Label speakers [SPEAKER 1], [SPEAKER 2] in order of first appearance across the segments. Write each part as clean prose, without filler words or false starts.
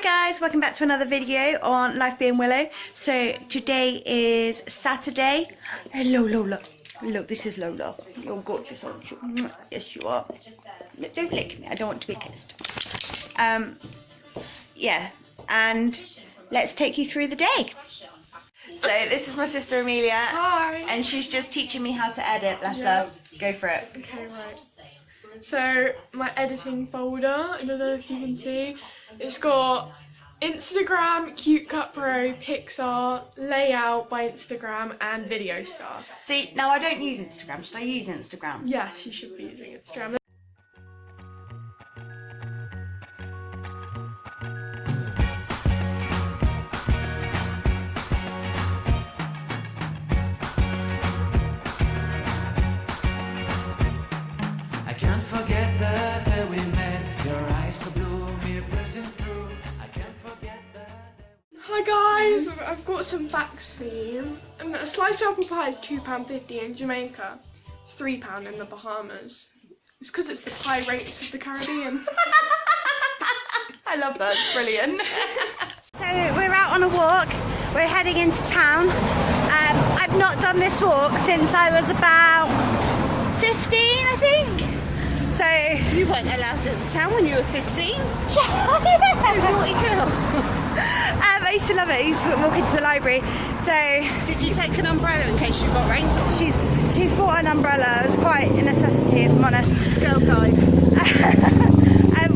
[SPEAKER 1] Hi guys, welcome back to another video on Life Being Willow. So today is Saturday. Hello Lola. Look, this is Lola. You're gorgeous, aren't you? Yes you are. Look, don't lick me, I don't want to be kissed. Yeah, and let's take you through the day. So this is my sister Amelia.
[SPEAKER 2] Hi.
[SPEAKER 1] And she's just teaching me how to edit, bless her. Go for it.
[SPEAKER 2] Okay, right. So my editing folder, I don't know if you can see, it's got Instagram, Cute Cut Pro, Pixar, Layout by Instagram, and Video Star.
[SPEAKER 1] See, now I don't use Instagram. Should I use Instagram?
[SPEAKER 2] Yes, you should be using Instagram. Hi guys, I've got some facts for you. A slice of apple pie is £2.50 in Jamaica. It's £3 in the Bahamas. It's because it's the pie rates of the Caribbean.
[SPEAKER 1] I love that, it's brilliant. So we're out on a walk, we're heading into town. I've not done this walk since I was about 15, I think. So
[SPEAKER 3] you weren't allowed at the town when you were 15.
[SPEAKER 1] Naughty girl. I used to love it. I used to walk into the library. So
[SPEAKER 3] did you take an umbrella in case you got rained on?
[SPEAKER 1] She's bought an umbrella. It's quite a necessity, if I'm honest.
[SPEAKER 3] Girl guide.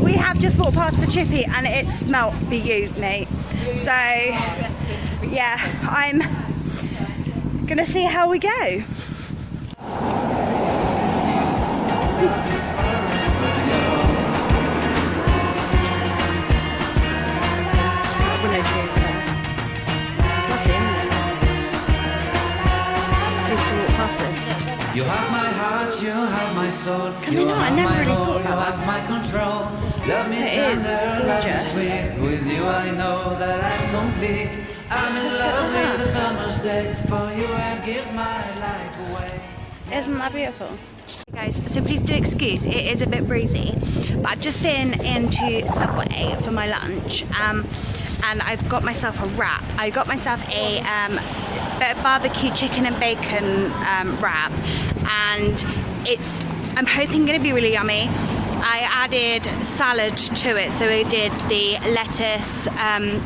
[SPEAKER 1] We have just walked past the chippy and it smelt beaut, mate. So yeah, I'm gonna see how we go.
[SPEAKER 4] You have my heart, you have my soul.
[SPEAKER 1] Can you know, I never really thought about that.
[SPEAKER 4] My control. Love me
[SPEAKER 1] tender, love me
[SPEAKER 4] sweet. With you I know that I'm complete. I'm in love with the summer's day. For you I'd give my life away.
[SPEAKER 1] Isn't that beautiful? Guys, so please do excuse, it is a bit breezy, but I've just been into Subway for my lunch, and I've got myself a wrap. I got myself a barbecue chicken and bacon wrap, and I'm hoping going to be really yummy. I added salad to it, so I did the lettuce,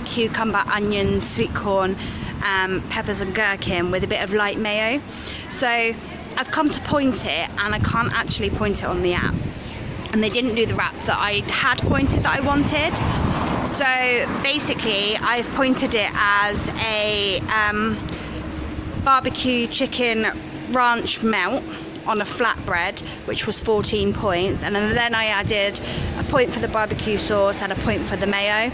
[SPEAKER 1] cucumber, onions, sweet corn, peppers and gherkin with a bit of light mayo. So I've come to point it and I can't actually point it on the app, and they didn't do the wrap that I had pointed that I wanted. So basically I've pointed it as a barbecue chicken ranch melt on a flatbread, which was 14 points, and then I added a point for the barbecue sauce and a point for the mayo.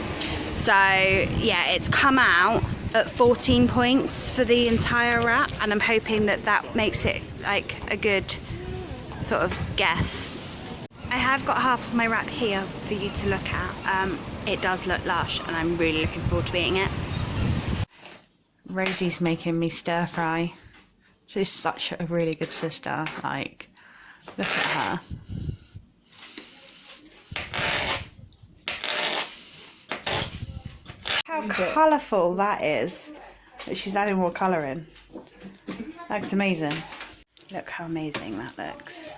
[SPEAKER 1] So yeah, it's come out at 14 points for the entire wrap, and I'm hoping that that makes it like a good sort of guess. I have got half of my wrap here for you to look at. It does look lush and I'm really looking forward to eating it. Rosie's making me stir fry. She's such a really good sister, like, look at her. How colourful that is. She's adding more colour in. That's amazing. Look how amazing that looks.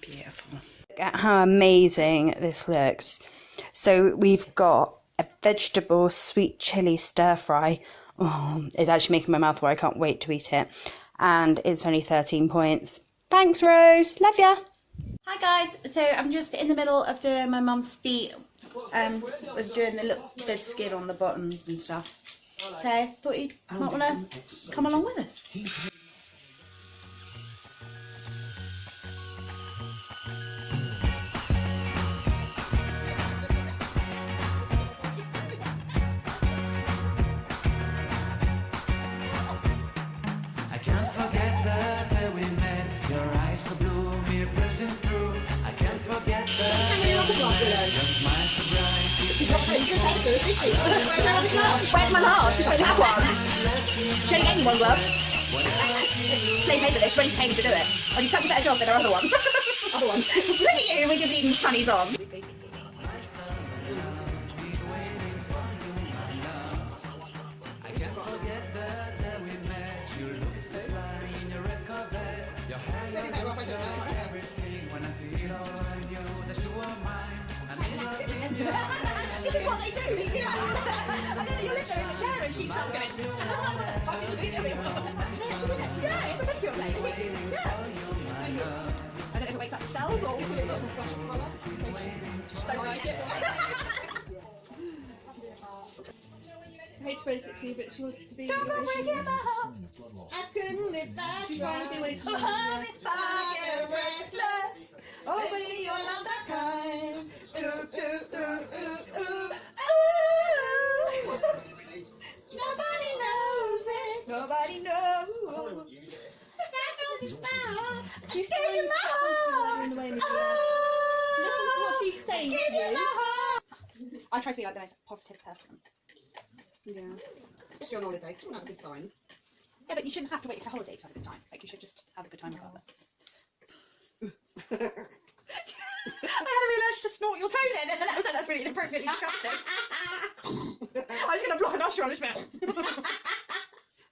[SPEAKER 1] Beautiful. Look at how amazing this looks. So we've got a vegetable sweet chilli stir fry. Oh, it's actually making my mouth water. I can't wait to eat it. And it's only 13 points. Thanks, Rose. Love ya. Hi guys. So I'm just in the middle of doing my mum's feet. Was doing the little dead skin on the bottoms and stuff. So I thought you might want to come along with us.
[SPEAKER 4] I can't forget the day we met. Your eyes so blue, me pressing through. I can't forget the day we met. Your smile so bright.
[SPEAKER 3] Where's my heart? She's only had one. She only gave me one, love.
[SPEAKER 1] slave labour list, ready to pay me to do it. Oh, you took a better job than our other one. Other one. Look at you with your bleeding sunnies on.
[SPEAKER 3] This is what they do. Yeah. And then you live there in the chair and she starts going, what the fuck are you doing? Yeah, it's a pedicure place. Yeah. I don't know if it wakes up cells or if it just don't like it.
[SPEAKER 2] I hate to break it to you, but she wants to be.
[SPEAKER 3] Don't go breaking my heart. I couldn't if I
[SPEAKER 2] She's trying to be way too
[SPEAKER 3] tried. If I get restless, oh baby, you're not that kind. Nobody knows it. Nobody knows. She's gave you my heart.
[SPEAKER 2] What she's saying to you.
[SPEAKER 1] I try to be like the most positive person.
[SPEAKER 3] Yeah, especially on holiday. You want to have a good time.
[SPEAKER 1] Yeah, but you shouldn't have to wait for a holiday to have a good time. Like, you should just have a good time regardless. I had a real urge to snort your toe then, and then I was like, that's really inappropriately disgusting. I was going to block a nostril on his mouth.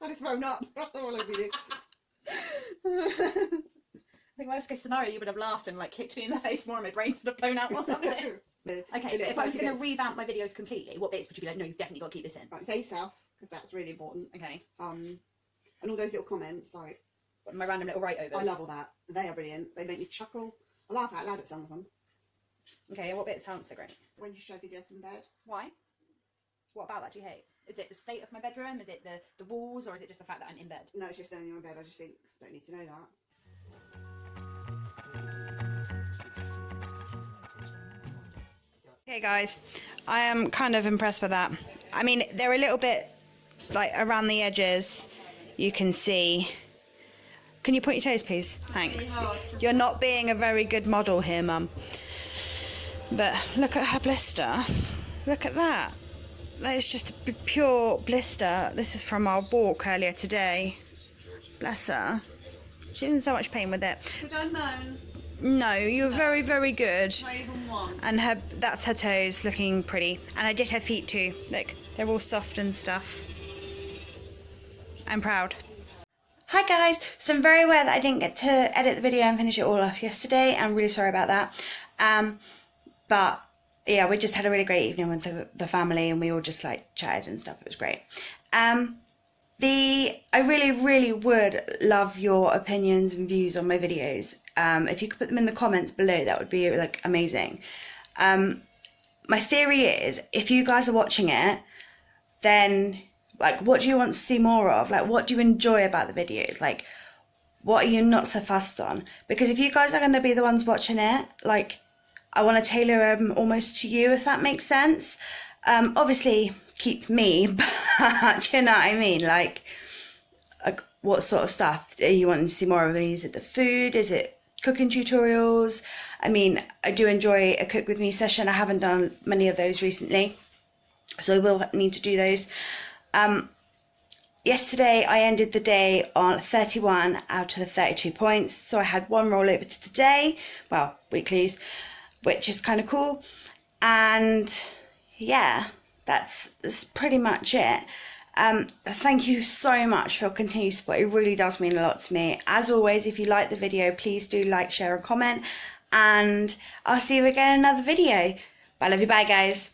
[SPEAKER 3] I'd have thrown up all over you.
[SPEAKER 1] I think worst case scenario, you would have laughed and like kicked me in the face more and my brains would have blown out or something. Okay, but if I was going to revamp my videos completely, what bits would you be like, no, you've definitely got to keep this in?
[SPEAKER 3] Right, say yourself, because that's really important.
[SPEAKER 1] Okay.
[SPEAKER 3] And all those little comments, like,
[SPEAKER 1] My random little write-overs.
[SPEAKER 3] I love all that. They are brilliant. They make me chuckle. I laugh out loud at some of them.
[SPEAKER 1] Okay, and what bits sound so great?
[SPEAKER 3] When you show video from bed.
[SPEAKER 1] Why? What about that do you hate? Is it the state of my bedroom? Is it the walls? Or is it just the fact that I'm in bed?
[SPEAKER 3] No, it's just when you're in bed. I just think, don't need to know that.
[SPEAKER 1] Okay guys, I am kind of impressed with that. I mean, they're a little bit like around the edges, you can see. Can you point your toes please? Thanks. You're not being a very good model here, Mum. But look at her blister. Look at that. That is just a pure blister. This is from our walk earlier today. Bless her. She's in so much pain with it.
[SPEAKER 3] Should I moan?
[SPEAKER 1] No, you're very, very good.
[SPEAKER 3] Not even one.
[SPEAKER 1] And that's her toes looking pretty. And I did her feet too. Look, they're all soft and stuff. I'm proud. Hi guys, so I'm very aware that I didn't get to edit the video and finish it all off yesterday. I'm really sorry about that. But yeah, we just had a really great evening with the family and we all just like chatted and stuff. It was great. I really would love your opinions and views on my videos. If you could put them in the comments below, that would be like amazing. My theory is, if you guys are watching it, then like, what do you want to see more of? Like, what do you enjoy about the videos? Like, what are you not so fussed on? Because if you guys are going to be the ones watching it, like, I want to tailor them almost to you, if that makes sense. Obviously, keep me, but you know what I mean? Like, what sort of stuff are you wanting to see more of? Is it the food? Is it cooking tutorials? I mean, I do enjoy a cook with me session. I haven't done many of those recently, so I will need to do those. Yesterday I ended the day on 31 out of 32 points, so I had one roll over to today, well, weeklies, which is kind of cool. And yeah, that's pretty much it. Thank you so much for your continued support. It really does mean a lot to me. As always, if you like the video, please do like, share and comment, and I'll see you again in another video. I love you, bye guys.